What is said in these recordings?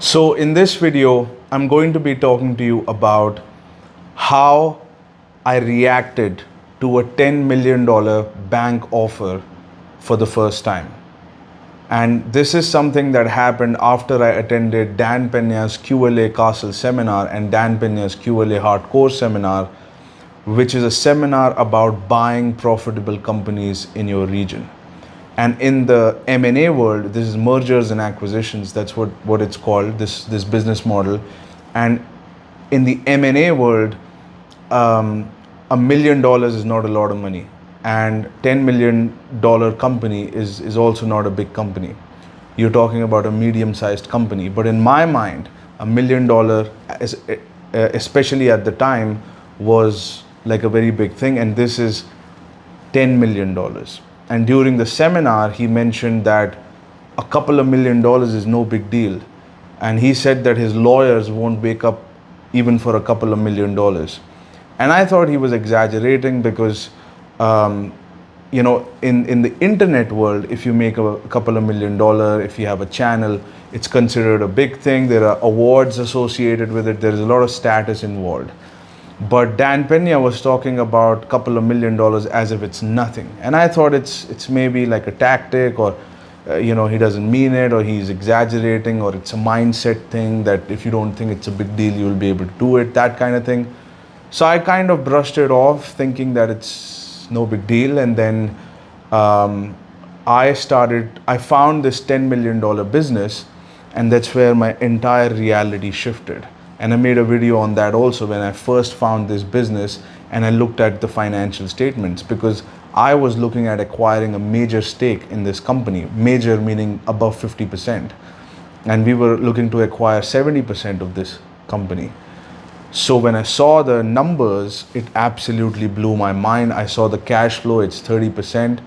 So in this video, I'm going to be talking to you about how I reacted to a $10 million bank offer for the first time. And this is something that happened after I attended Dan Peña's QLA Castle seminar and Dan Peña's QLA Hardcore seminar, which is a seminar about buying profitable companies in your region. And in the M&A world, this is mergers and acquisitions. That's what it's called, this business model. And in the M&A world, $1 million is not a lot of money. And $10 million company is also not a big company. You're talking about a medium-sized company. But in my mind, $1 million, especially at the time, was like a very big thing. And this is $10 million. And during the seminar, he mentioned that a couple of $1 million is no big deal. And he said that his lawyers won't wake up even for a couple of $1 million. And I thought he was exaggerating because, in the internet world, if you make a couple of $1 million, if you have a channel, it's considered a big thing. There are awards associated with it. There's a lot of status involved. But Dan Peña was talking about a couple of $1 million as if it's nothing. And I thought it's maybe like a tactic, or he doesn't mean it, or he's exaggerating, or it's a mindset thing that if you don't think it's a big deal, you'll be able to do it, that kind of thing. So I kind of brushed it off, thinking that it's no big deal. And then I found this $10 million business, and that's where my entire reality shifted. And I made a video on that also when I first found this business and I looked at the financial statements, because I was looking at acquiring a major stake in this company, major meaning above 50%. And we were looking to acquire 70% of this company. So when I saw the numbers, it absolutely blew my mind. I saw the cash flow, it's 30%.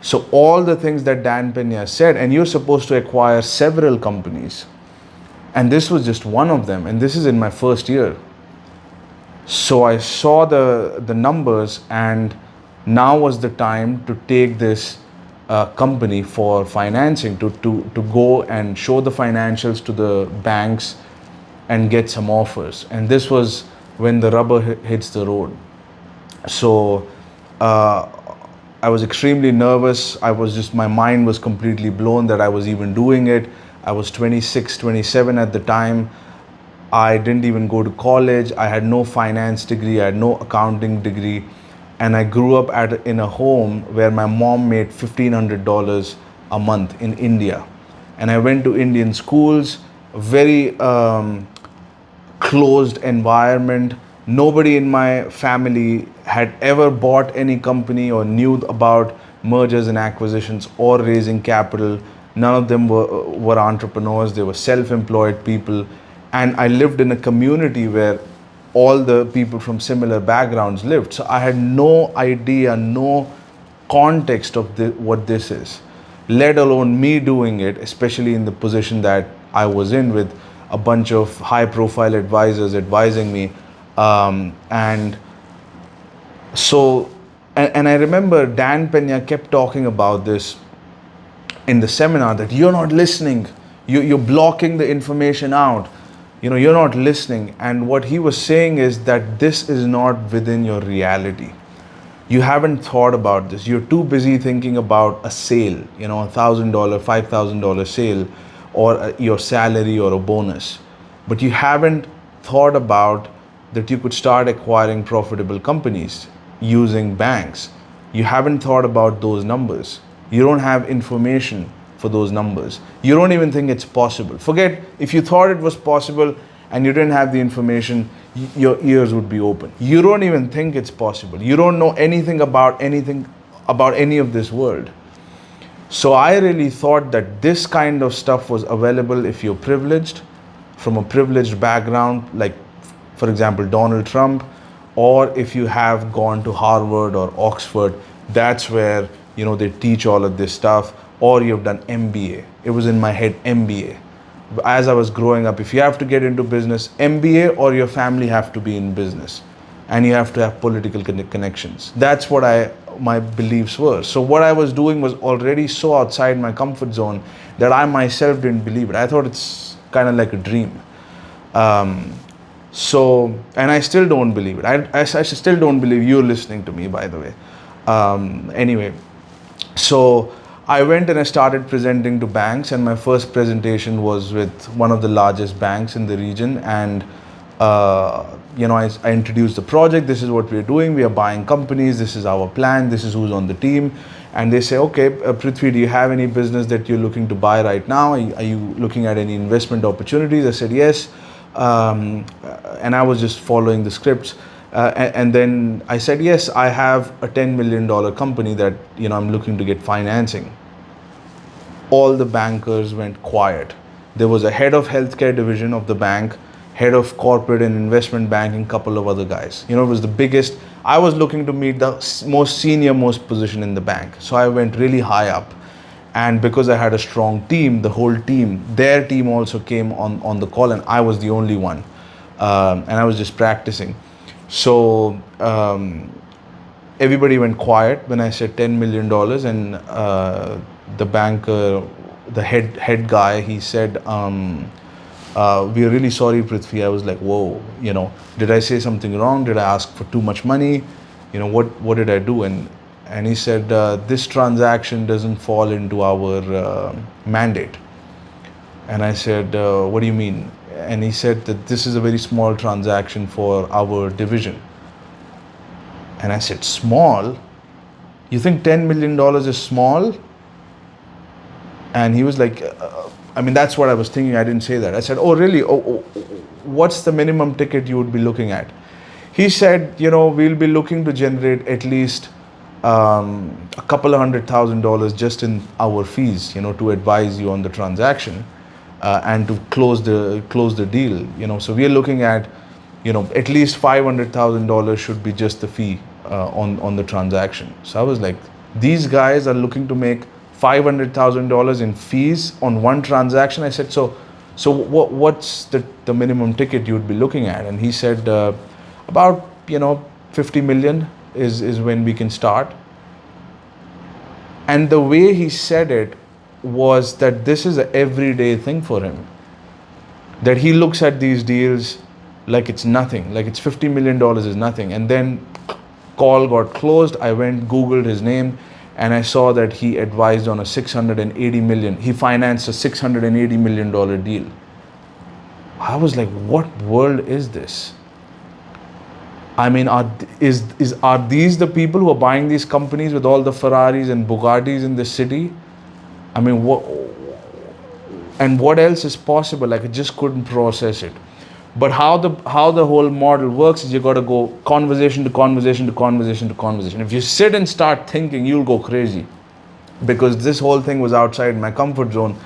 So all the things that Dan Peña said, and you're supposed to acquire several companies. And this was just one of them, and this is in my first year. So I saw the numbers, and now was the time to take this company for financing, to go and show the financials to the banks and get some offers. And this was when the rubber hits the road. So I was extremely nervous. My mind was completely blown that I was even doing it. I was 26, 27 at the time. I didn't even go to college. I had no finance degree. I had no accounting degree. And I grew up in a home where my mom made $1,500 a month in India. And I went to Indian schools, a very closed environment. Nobody in my family had ever bought any company or knew about mergers and acquisitions or raising capital. None of them were entrepreneurs. They were self-employed people. And I lived in a community where all the people from similar backgrounds lived. So I had no idea, no context of what this is, let alone me doing it, especially in the position that I was in with a bunch of high-profile advisors advising me. And I remember Dan Peña kept talking about this in the seminar, that you're not listening, you're blocking the information out, you're not listening. And what he was saying is that this is not within your reality. You haven't thought about this. You're too busy thinking about a sale, $1,000, $5,000 sale, or your salary or a bonus. But you haven't thought about that you could start acquiring profitable companies using banks. You haven't thought about those numbers. You don't have information for those numbers. You don't even think it's possible. Forget if you thought it was possible and you didn't have the information, your ears would be open. You don't even think it's possible. You don't know anything about any of this world. So I really thought that this kind of stuff was available if you're privileged, from a privileged background, like, for example, Donald Trump, or if you have gone to Harvard or Oxford. That's where they teach all of this stuff, or you've done MBA. It was in my head, MBA. As I was growing up, if you have to get into business, MBA or your family have to be in business, and you have to have political connections. That's what my beliefs were. So what I was doing was already so outside my comfort zone that I myself didn't believe it. I thought it's kind of like a dream. So, and I still don't believe it. I still don't believe you're listening to me, by the way. Anyway, so I went and I started presenting to banks, and my first presentation was with one of the largest banks in the region. And I introduced the project. This is what we're doing. We are buying companies. This is our plan. This is who's on the team. And they say, okay, Prithvi, do you have any business that you're looking to buy right now? Are you looking at any investment opportunities? I said yes. And I was just following the scripts. And then I said, yes, I have a $10 million company that, I'm looking to get financing. All the bankers went quiet. There was a head of healthcare division of the bank, head of corporate and investment banking, couple of other guys. It was the biggest. I was looking to meet the most senior most position in the bank. So I went really high up. And because I had a strong team, the whole team, their team also came on the call, and I was the only one. And I was just practicing. So everybody went quiet when I said $10 million. And the banker, the head guy, he said, we are really sorry, Prithvi. I was like, whoa, did I say something wrong? Did I ask for too much money? What did I do? And he said, this transaction doesn't fall into our mandate. And I said, what do you mean? And he said that this is a very small transaction for our division. And I said, small? You think $10 million is small? And he was like, that's what I was thinking. I didn't say that. I said, oh, really? Oh, what's the minimum ticket you would be looking at? He said, we'll be looking to generate at least a couple of $100,000 just in our fees, to advise you on the transaction and to close the deal. So we are looking at, at least $500,000 should be just the fee on the transaction. So I was like, these guys are looking to make $500,000 in fees on one transaction. I said, so what's the minimum ticket you would be looking at? And he said, about 50 million is when we can start. And the way he said it was that this is an everyday thing for him, that he looks at these deals like it's nothing, like it's $50 million is nothing. And then call got closed. I went, Googled his name, and I saw that he advised on a $680 million. He financed a $680 million deal. I was like, what world is this? Are these the people who are buying these companies with all the Ferraris and Bugattis in the city? What else is possible? Like, I just couldn't process it. But how the whole model works is you got to go conversation to conversation to conversation to conversation. If you sit and start thinking, you'll go crazy, because this whole thing was outside my comfort zone.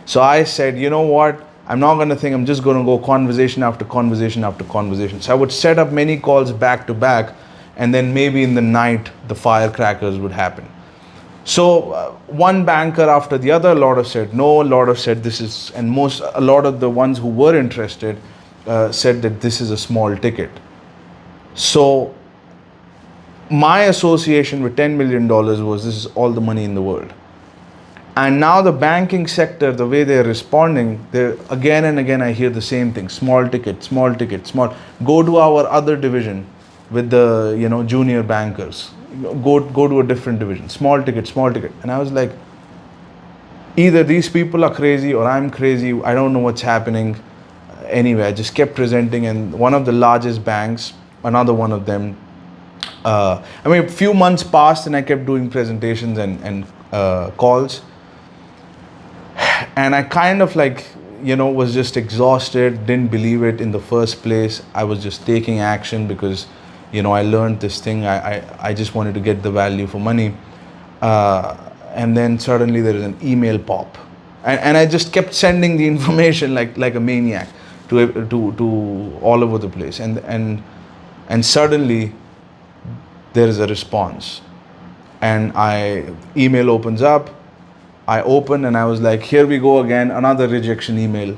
So I said, you know what? I'm not going to think. I'm just going to go conversation after conversation after conversation. So I would set up many calls back to back, and then maybe in the night the firecrackers would happen. So one banker after the other, a lot of said no, a lot of said this is, and a lot of the ones who were interested said that this is a small ticket. So my association with $10 million was, this is all the money in the world. And now the banking sector, the way they're responding, again and again I hear the same thing: small ticket, small ticket, small. Go to our other division with the junior bankers. Go to a different division. Small ticket, small ticket. And I was like, either these people are crazy or I'm crazy. I don't know what's happening. Anyway, I just kept presenting, and one of the largest banks, another one of them. A few months passed, and I kept doing presentations and calls. And I kind of was just exhausted, didn't believe it in the first place. I was just taking action because, I learned this thing. I just wanted to get the value for money. And then suddenly there is an email pop. And I just kept sending the information like a maniac to all over the place. And suddenly there is a response. And email opens up. I opened and I was like, here we go again, another rejection email.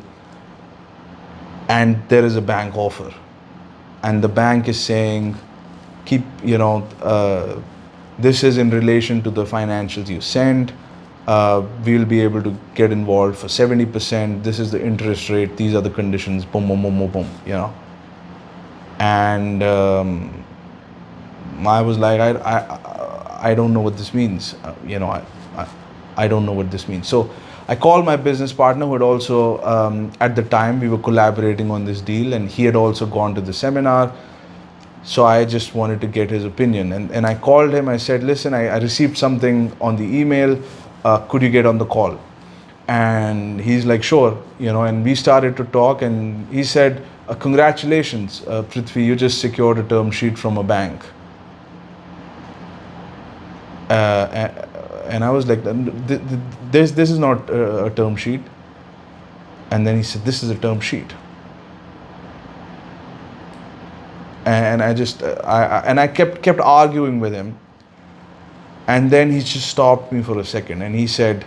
And there is a bank offer. And the bank is saying, this is in relation to the financials you sent. we'll be able to get involved for 70%. This is the interest rate. These are the conditions. Boom, boom, boom, boom, boom. And I was like, I don't know what this means. I don't know what this means. So I called my business partner, who had also, at the time, we were collaborating on this deal, and he had also gone to the seminar. So I just wanted to get his opinion. And I called him. I said, listen, I received something on the email. Could you get on the call? And he's like, sure. And we started to talk, and he said, congratulations, Prithvi, you just secured a term sheet from a bank. And I was like, this is not a term sheet. And then he said, this is a term sheet. And I kept arguing with him. And then he just stopped me for a second, and he said,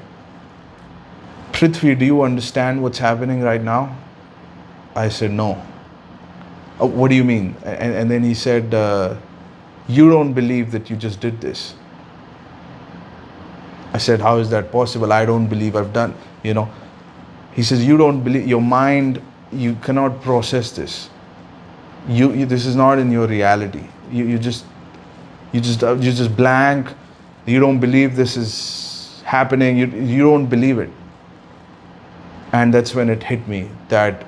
Prithvi, do you understand what's happening right now? I said, no. What do you mean? And then he said, you don't believe that you just did this. I said, how is that possible? I don't believe I've done, He says, you don't believe, your mind, you cannot process this. This is not in your reality. You just blank. You don't believe this is happening. You don't believe it. And that's when it hit me that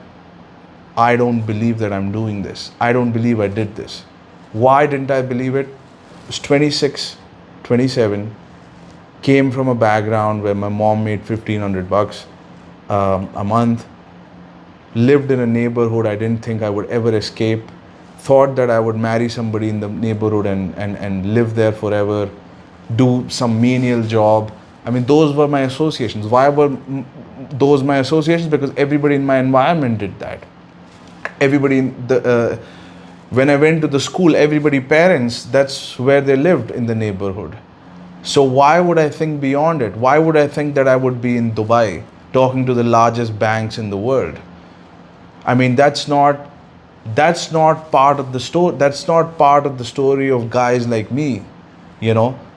I don't believe that I'm doing this. I don't believe I did this. Why didn't I believe it? I was 26, 27, came from a background where my mom made $1,500 a month, lived in a neighborhood I didn't think I would ever escape, thought that I would marry somebody in the neighborhood and live there forever, do some menial job. I mean, those were my associations. Why were those my associations? Because everybody in my environment did that. Everybody when I went to the school, everybody, parents, that's where they lived, in the neighborhood. So why would I think beyond it? Why would I think that I would be in Dubai talking to the largest banks in the world? I mean, that's not part of the story. That's not part of the story of guys like me.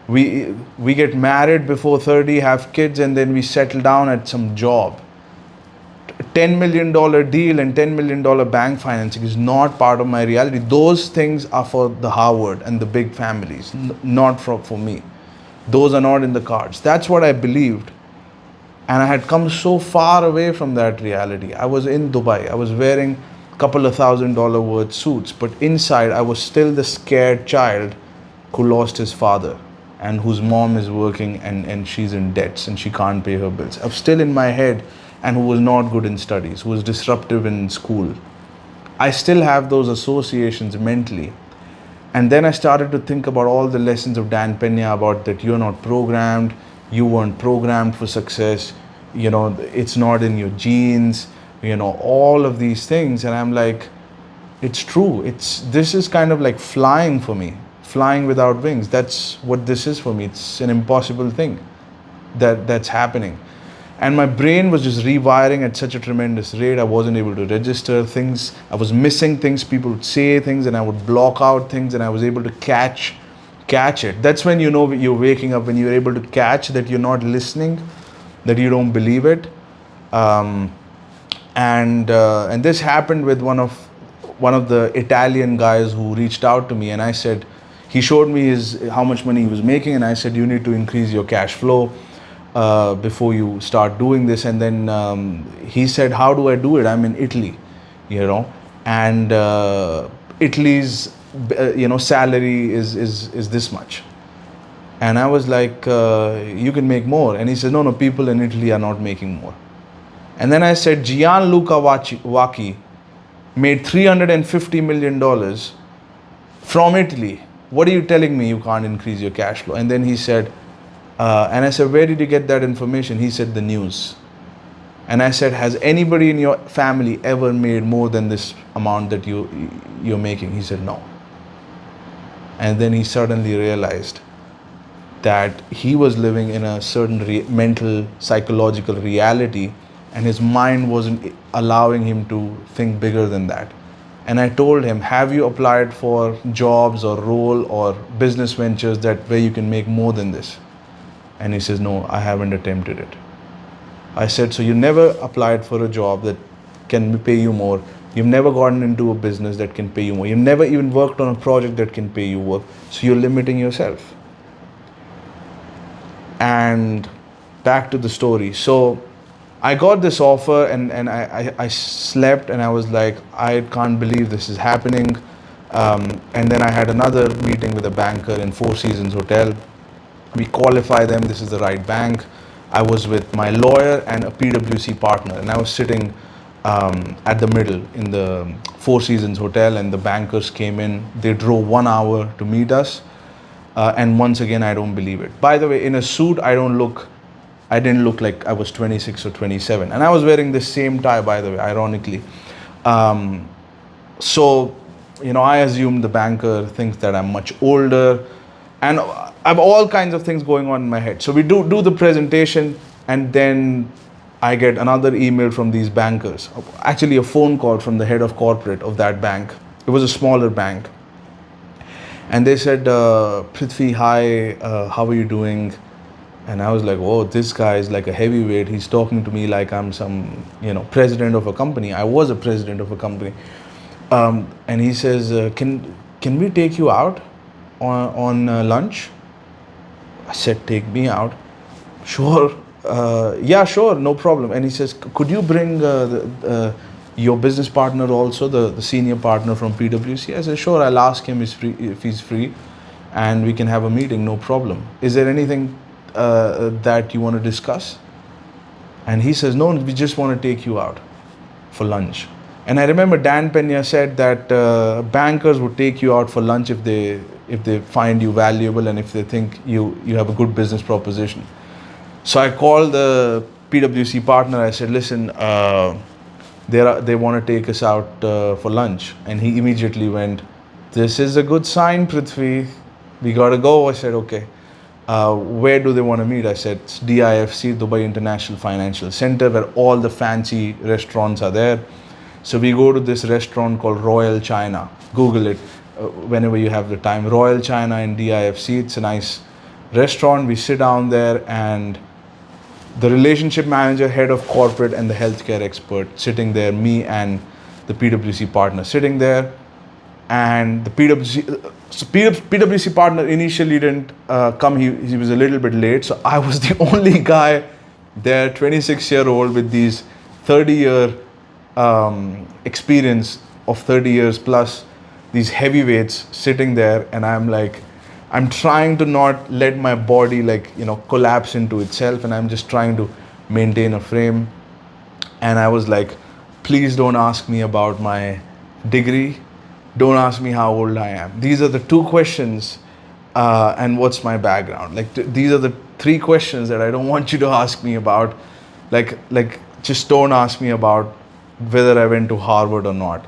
We get married before 30, have kids, and then we settle down at some job. $10 million deal and $10 million bank financing is not part of my reality. Those things are for the Harvard and the big families, not for me. Those are not in the cards. That's what I believed. And I had come so far away from that reality. I was in Dubai. I was wearing a couple of $1,000 worth suits, but inside I was still the scared child who lost his father and whose mom is working and she's in debts and she can't pay her bills. I was still in my head, and who was not good in studies, who was disruptive in school. I still have those associations mentally. And then I started to think about all the lessons of Dan Pena about that you're not programmed, you weren't programmed for success, it's not in your genes, all of these things. And I'm like, it's true. This is kind of like flying for me, flying without wings. That's what this is for me. It's an impossible thing that's happening. And my brain was just rewiring at such a tremendous rate. I wasn't able to register things. I was missing things. People would say things and I would block out things, and I was able to catch it. That's when you're waking up, when you're able to catch that you're not listening, that you don't believe it. And this happened with one of the Italian guys who reached out to me, and I said, he showed me how much money he was making, and I said, you need to increase your cash flow before you start doing this. And then he said, how do I do it? I'm in Italy, and Italy's salary is this much. And I was like, you can make more. And he said, no, people in Italy are not making more. And then I said, Gianluca Vacchi made $350 million from Italy. What are you telling me you can't increase your cash flow? And then he said, and I said, where did you get that information? He said, the news. And I said, has anybody in your family ever made more than this amount that you're making? He said, no. And then he suddenly realized that he was living in a certain mental, psychological reality, and his mind wasn't allowing him to think bigger than that. And I told him, have you applied for jobs or role or business ventures where you can make more than this? And he says, no, I haven't attempted it. I said, so you never applied for a job that can pay you more. You've never gotten into a business that can pay you more. You've never even worked on a project that can pay you work. So you're limiting yourself. And back to the story. So I got this offer, and I slept, and I was like, I can't believe this is happening. And then I had another meeting with a banker in Four Seasons Hotel. We qualify them, this is the right bank. I was with my lawyer and a PwC partner, and I was sitting at the middle in the Four Seasons Hotel, and the bankers came in. They drove 1 hour to meet us. And once again, I don't believe it. By the way, in a suit, I didn't look like I was 26 or 27. And I was wearing the same tie, by the way, ironically. So, I assume the banker thinks that I'm much older. And I have all kinds of things going on in my head. So we do the presentation, and then I get another email from these bankers. Actually, a phone call from the head of corporate of that bank. It was a smaller bank. And they said, Prithvi, hi, how are you doing? And I was like, oh, this guy is like a heavyweight. He's talking to me like I'm some, president of a company. I was a president of a company. And he says, can we take you out on lunch? I said, take me out. Sure. Yeah, sure, no problem. And he says, could you bring your business partner also, the senior partner from PwC? I said, sure, I'll ask him if he's free, and we can have a meeting, no problem. Is there anything that you want to discuss? And he says, no, we just want to take you out for lunch. And I remember Dan Pena said that bankers would take you out for lunch if they find you valuable and if they think you have a good business proposition. So I called the PwC partner. I said, listen, they want to take us out for lunch. And he immediately went, this is a good sign, Prithvi. We got to go. I said, okay. Where do they want to meet? I said, it's DIFC, Dubai International Financial Center, where all the fancy restaurants are there. So we go to this restaurant called Royal China. Google it whenever you have the time. Royal China in DIFC. It's a nice restaurant. We sit down there, and the relationship manager, head of corporate, and the healthcare expert sitting there, me and the PwC partner sitting there. And the PwC partner initially didn't come. He was a little bit late. So I was the only guy there, 26-year-old with these 30-year experience of 30 years plus, these heavyweights sitting there. And I'm trying to not let my body collapse into itself, and I'm just trying to maintain a frame. And I was like, please don't ask me about my degree. Don't ask me how old I am. These are the two questions, and what's my background. These are the three questions that I don't want you to ask me about. Just don't ask me about whether I went to Harvard or not.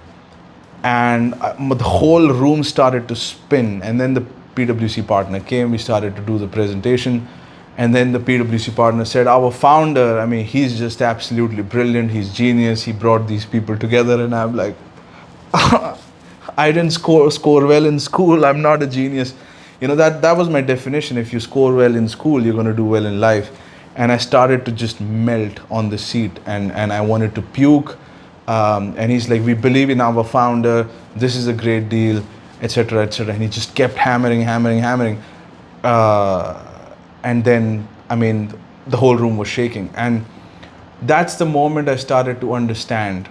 And the whole room started to spin. And then the PwC partner came. We started to do the presentation. And then the PwC partner said, our founder, he's just absolutely brilliant. He's genius. He brought these people together. And I'm like, I didn't score well in school. I'm not a genius. That was my definition. If you score well in school, you're going to do well in life. And I started to just melt on the seat, and I wanted to puke. And he's like, we believe in our founder. This is a great deal, etc., etc. And he just kept hammering. And then, the whole room was shaking. And that's the moment I started to understand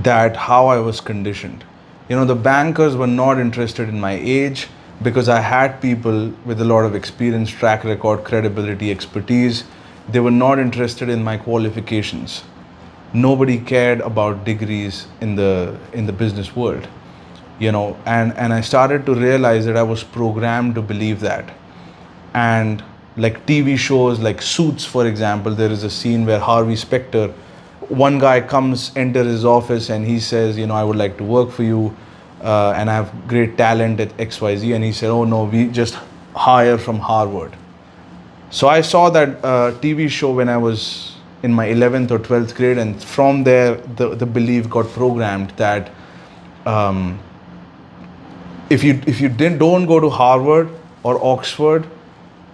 that how I was conditioned. The bankers were not interested in my age, because I had people with a lot of experience, track record, credibility, expertise. They were not interested in my qualifications. Nobody cared about degrees in the business world, and I started to realize that I was programmed to believe that. And like TV shows like Suits, for example, there is a scene where Harvey Specter, one guy enters his office, and he says, I would like to work for you, and I have great talent at XYZ. And he said, oh no, we just hire from Harvard. So I saw that TV show when I was in my 11th or 12th grade, and from there the belief got programmed that if you don't go to Harvard or Oxford,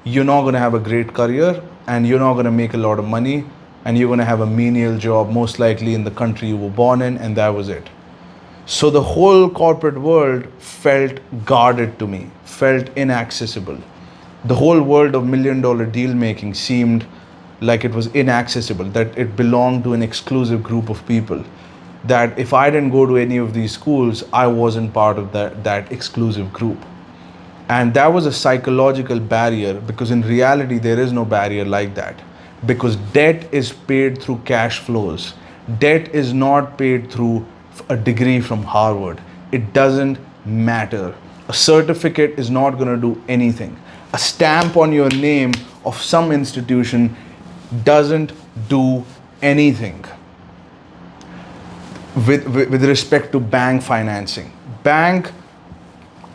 you're not going to have a great career, and you're not going to make a lot of money, and you're going to have a menial job, most likely in the country you were born in, and that was it. So the whole corporate world felt guarded to me, felt inaccessible. The whole world of $1 million deal making seemed like it was inaccessible, that it belonged to an exclusive group of people. That if I didn't go to any of these schools, I wasn't part of that exclusive group. And that was a psychological barrier, because in reality, there is no barrier like that. Because debt is paid through cash flows. Debt is not paid through a degree from Harvard. It doesn't matter. A certificate is not going to do anything. A stamp on your name of some institution doesn't do anything. With respect to bank financing, bank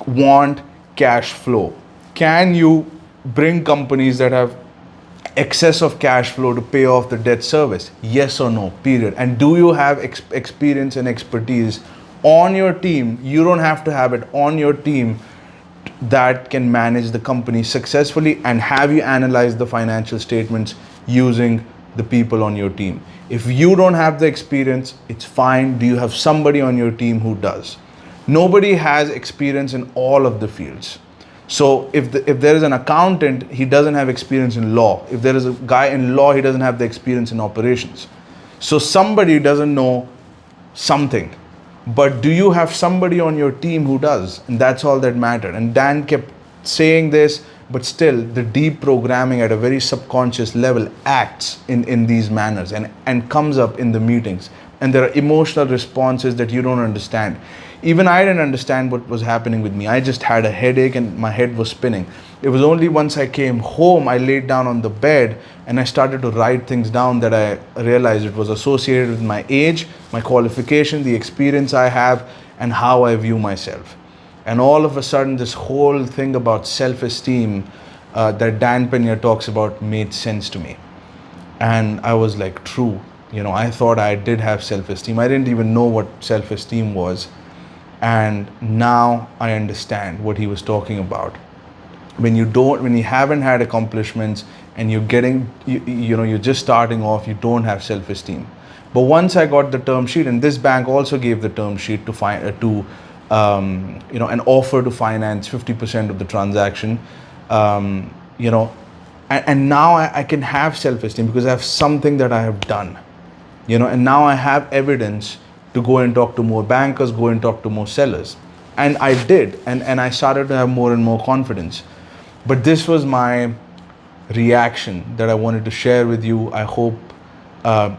want cash flow. Can you bring companies that have excess of cash flow to pay off the debt service? Yes or no, period. And do you have experience and expertise on your team? You don't have to have it on your team that can manage the company successfully. And have you analyzed the financial statements using the people on your team? If you don't have the experience, it's fine. Do you have somebody on your team who does? Nobody has experience in all of the fields. So if there is an accountant, he doesn't have experience in law. If there is a guy in law, he doesn't have the experience in operations. So somebody doesn't know something. But do you have somebody on your team who does? And that's all that mattered. And Dan kept saying this, but still the deep programming at a very subconscious level acts in these manners and comes up in the meetings. And there are emotional responses that you don't understand. Even I didn't understand what was happening with me. I just had a headache and my head was spinning. It was only once I came home, I laid down on the bed and I started to write things down that I realized it was associated with my age, my qualification, the experience I have, and how I view myself. And all of a sudden, this whole thing about self-esteem that Dan Pena talks about made sense to me. And I was like, true. I thought I did have self-esteem. I didn't even know what self-esteem was. And now I understand what he was talking about. When you haven't had accomplishments and you're just starting off, you don't have self-esteem. But once I got the term sheet, and this bank also gave the term sheet to an offer to finance 50% of the transaction, and now I can have self-esteem because I have something that I have done, and now I have evidence to go and talk to more bankers, go and talk to more sellers. And I did, and I started to have more and more confidence. But this was my reaction that I wanted to share with you. I hope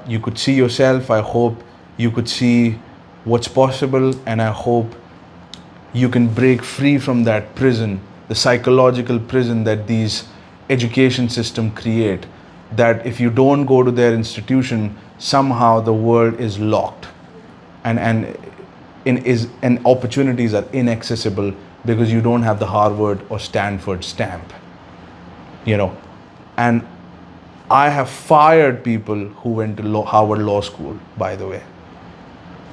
you could see yourself. I hope you could see what's possible, and I hope you can break free from that prison, the psychological prison that these education system create, that if you don't go to their institution, somehow the world is locked. And opportunities are inaccessible because you don't have the Harvard or Stanford stamp. And I have fired people who went to Harvard Law School, by the way.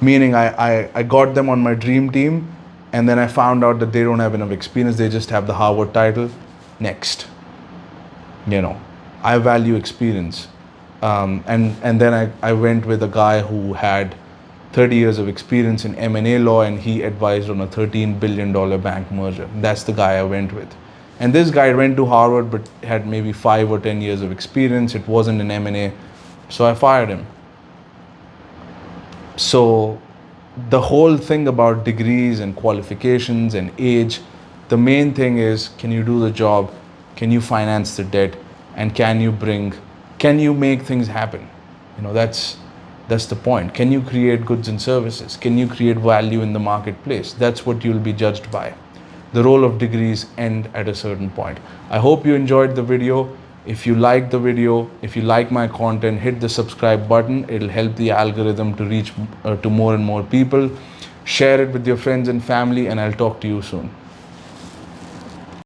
Meaning I got them on my dream team, and then I found out that they don't have enough experience, they just have the Harvard title. Next. I value experience. And then I went with a guy who had 30 years of experience in M&A law, and he advised on a $13 billion bank merger. That's the guy I went with. And this guy went to Harvard but had maybe 5 or 10 years of experience. It wasn't in M&A, so I fired him. So the whole thing about degrees and qualifications and age, the main thing is, can you do the job? Can you finance the debt? And can you make things happen? That's the point. Can you create goods and services? Can you create value in the marketplace? That's what you'll be judged by. The role of degrees end at a certain point. I hope you enjoyed the video. If you like the video, if you like my content, hit the subscribe button. It'll help the algorithm to reach to more and more people. Share it with your friends and family, and I'll talk to you soon.